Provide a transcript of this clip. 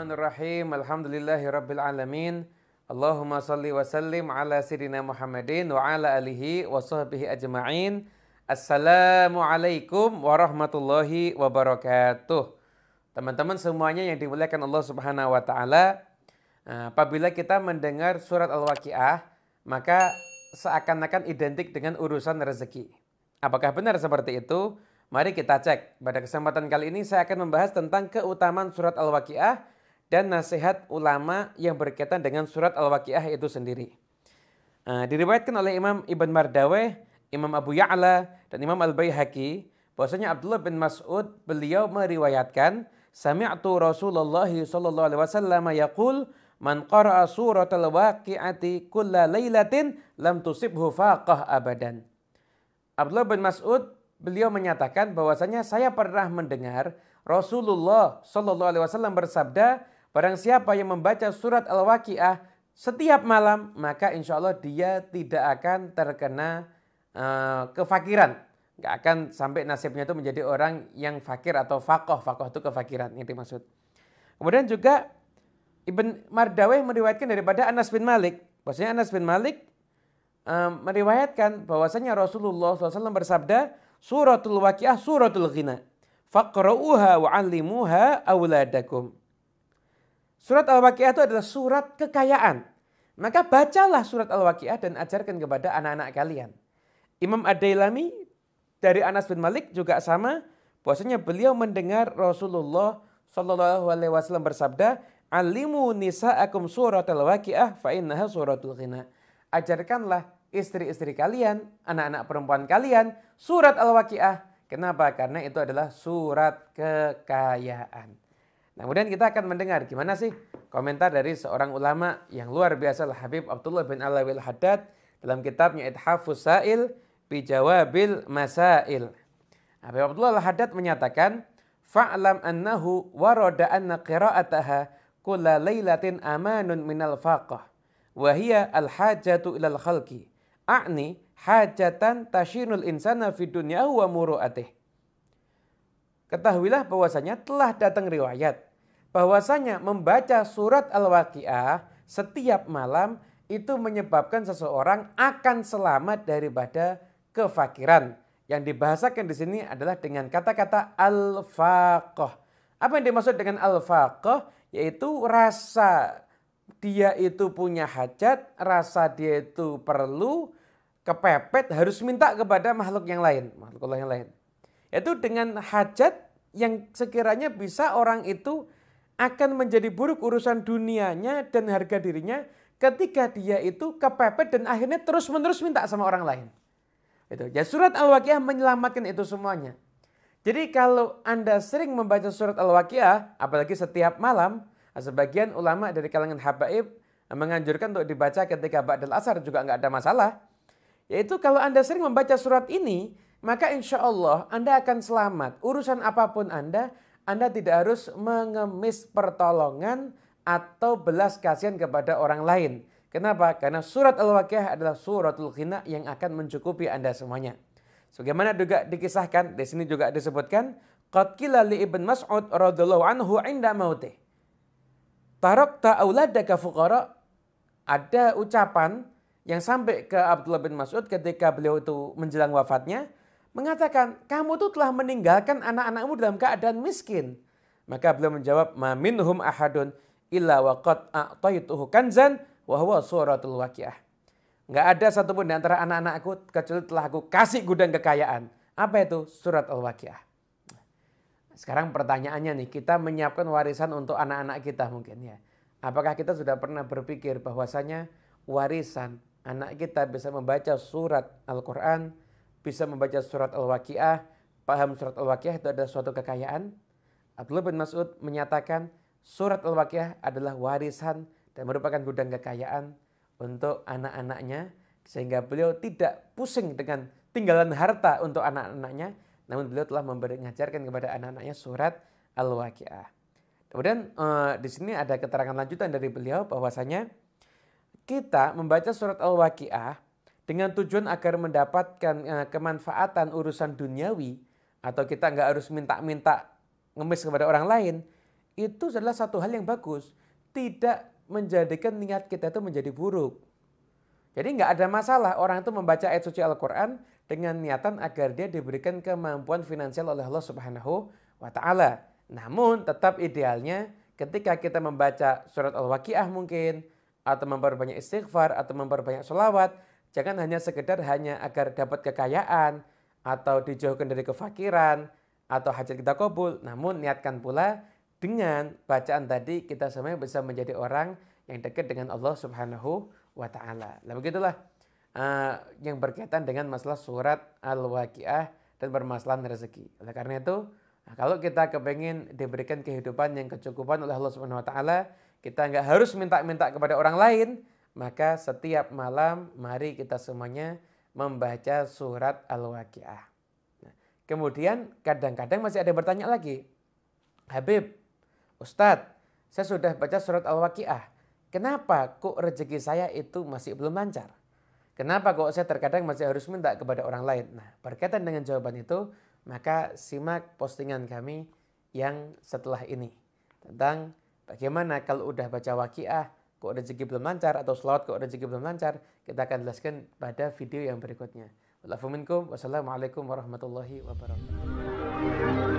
Bismillahirrahmanirrahim. Alhamdulillahirabbil alamin. Allahumma shalli wa sallim ala sayyidina Muhammadin wa ala alihi wa sahbihi ajma'in. Assalamualaikum warahmatullahi wabarakatuh. Teman-teman semuanya yang dimuliakan Allah Subhanahu wa taala, apabila kita mendengar surat Al-Waqiah, maka seakan-akan identik dengan urusan rezeki. Apakah benar seperti itu? Mari kita cek. Pada kesempatan kali ini saya akan membahas tentang keutamaan surat Al-Waqiah dan nasihat ulama yang berkaitan dengan surat Al-Waqiah itu sendiri. Diriwayatkan oleh Imam Ibn Mardaweh, Imam Abu Ya'la, dan Imam Al-Baihaqi bahwasanya Abdullah bin Mas'ud beliau meriwayatkan, sami'tu Rasulullah sallallahu alaihi wasallam yaqul, man qara'a surat Al-Waqi'ati kulla lailatin lam tusibhu faqah abadan. Abdullah bin Mas'ud beliau menyatakan bahwasanya saya pernah mendengar Rasulullah sallallahu alaihi wasallam bersabda, barang siapa yang membaca surat Al-Waqiah setiap malam, maka insya Allah dia tidak akan terkena kefakiran. Gak akan sampai nasibnya itu menjadi orang yang fakir atau faqah. Faqah itu kefakiran yang dimaksud. Kemudian juga Ibn Mardaweh meriwayatkan daripada Anas bin Malik. Bahwasanya Anas bin Malik meriwayatkan bahwasanya Rasulullah SAW bersabda, suratul Waqiah suratul ghina, faqra'uha wa'allimuha awladakum. Surat Al-Waqiah itu adalah surat kekayaan. Maka bacalah surat Al-Waqiah dan ajarkan kepada anak-anak kalian. Imam Ad-Dailami dari Anas bin Malik juga sama, bahwasanya beliau mendengar Rasulullah sallallahu alaihi wasallam bersabda, "Allimu nisa'akum suratul Waqiah fa innaha suratul ghina." Ajarkanlah istri-istri kalian, anak-anak perempuan kalian surat Al-Waqiah. Kenapa? Karena itu adalah surat kekayaan. Nah, kemudian kita akan mendengar gimana sih komentar dari seorang ulama yang luar biasa, Habib Abdullah bin Alawil Haddad, dalam kitabnya Ithafus Sa'il bi Jawabil Masail. Habib Abdullah Al-Haddad menyatakan, fa'lam annahu warada anna qira'ataha kulla lailatin amanun minal faqah wa hiya al-hajatu ilal khalqi. A'ni hajatan tashinul insana fi dunyahu wa muru'atih. Ketahuilah bahwasanya telah datang riwayat bahwasanya membaca surat Al-Waqiah setiap malam itu menyebabkan seseorang akan selamat daripada kefakiran. Yang dibahasakan di sini adalah dengan kata-kata al-faqah. Apa yang dimaksud dengan al-faqah? Yaitu rasa dia itu punya hajat, rasa dia itu perlu, kepepet, harus minta kepada makhluk yang lain, makhluk Allah yang lain. Yaitu dengan hajat yang sekiranya bisa orang itu akan menjadi buruk urusan dunianya dan harga dirinya ketika dia itu kepepet dan akhirnya terus-menerus minta sama orang lain. Itu. Ya, surat Al-Waqiah menyelamatkan itu semuanya. Jadi kalau Anda sering membaca surat Al-Waqiah, apalagi setiap malam, sebagian ulama dari kalangan habaib menganjurkan untuk dibaca ketika ba'dal asar juga nggak ada masalah. Yaitu kalau Anda sering membaca surat ini, maka insya Allah Anda akan selamat. Urusan apapun Anda tidak harus mengemis pertolongan atau belas kasihan kepada orang lain. Kenapa? Karena surat Al-Waqiah adalah suratul ghina yang akan mencukupi Anda semuanya. Sebagaimana juga dikisahkan, di sini juga disebutkan, qad qila li Ibn Mas'ud radhiyallahu anhu 'inda mautih, tarakta auladaka fuqara. Ada ucapan yang sampai ke Abdullah bin Mas'ud ketika beliau itu menjelang wafatnya, mengatakan, kamu tuh telah meninggalkan anak-anakmu dalam keadaan miskin. Maka beliau menjawab, ma minhum ahadun illa wa qad a'taituhu kanzan wa huwa suratul Waqiah. Enggak ada satupun di antara anak-anakku kecuali telah aku kasih gudang kekayaan. Apa itu? Surat Al-Waqiah. Sekarang pertanyaannya nih, kita menyiapkan warisan untuk anak-anak kita mungkin ya. Apakah kita sudah pernah berpikir bahwasanya warisan anak kita bisa membaca surat Al-Quran, bisa membaca surat Al-Waqiah, paham surat Al-Waqiah itu adalah suatu kekayaan? Abdullah bin Mas'ud menyatakan surat Al-Waqiah adalah warisan dan merupakan gudang kekayaan untuk anak-anaknya, sehingga beliau tidak pusing dengan tinggalan harta untuk anak-anaknya, namun beliau telah mengajarkan kepada anak-anaknya surat Al-Waqiah. Kemudian di sini ada keterangan lanjutan dari beliau bahwasanya kita membaca surat Al-Waqiah dengan tujuan agar mendapatkan kemanfaatan urusan duniawi, atau kita nggak harus minta-minta ngemis kepada orang lain, itu adalah satu hal yang bagus. Tidak menjadikan niat kita itu menjadi buruk. Jadi nggak ada masalah orang itu membaca ayat suci Al-Quran dengan niatan agar dia diberikan kemampuan finansial oleh Allah Subhanahu wa Ta'ala. Namun tetap idealnya ketika kita membaca surat Al-Waqiah mungkin, atau memperbanyak istighfar, atau memperbanyak sholawat, jangan hanya sekedar hanya agar dapat kekayaan, atau dijauhkan dari kefakiran, atau hajat kita kabul. Namun niatkan pula dengan bacaan tadi kita semuanya bisa menjadi orang yang dekat dengan Allah Subhanahu wa Ta'ala. Nah begitulah yang berkaitan dengan masalah surat Al-Waqiah dan permasalahan rezeki. Oleh karena itu, kalau kita kepengen diberikan kehidupan yang kecukupan oleh Allah Subhanahu wa Ta'ala, kita nggak harus minta-minta kepada orang lain, maka setiap malam mari kita semuanya membaca surat Al-Waqiah. Nah, kemudian kadang-kadang masih ada yang bertanya lagi, Habib, Ustadz, saya sudah baca surat Al-Waqiah, kenapa kok rezeki saya itu masih belum lancar? Kenapa kok saya terkadang masih harus minta kepada orang lain? Nah, berkaitan dengan jawaban itu, maka simak postingan kami yang setelah ini tentang bagaimana kalau udah baca Waqiah kok rezeki belum lancar, atau sholawat kok rezeki belum lancar. Kita akan jelaskan pada video yang berikutnya. Wassalamualaikum warahmatullahi wabarakatuh.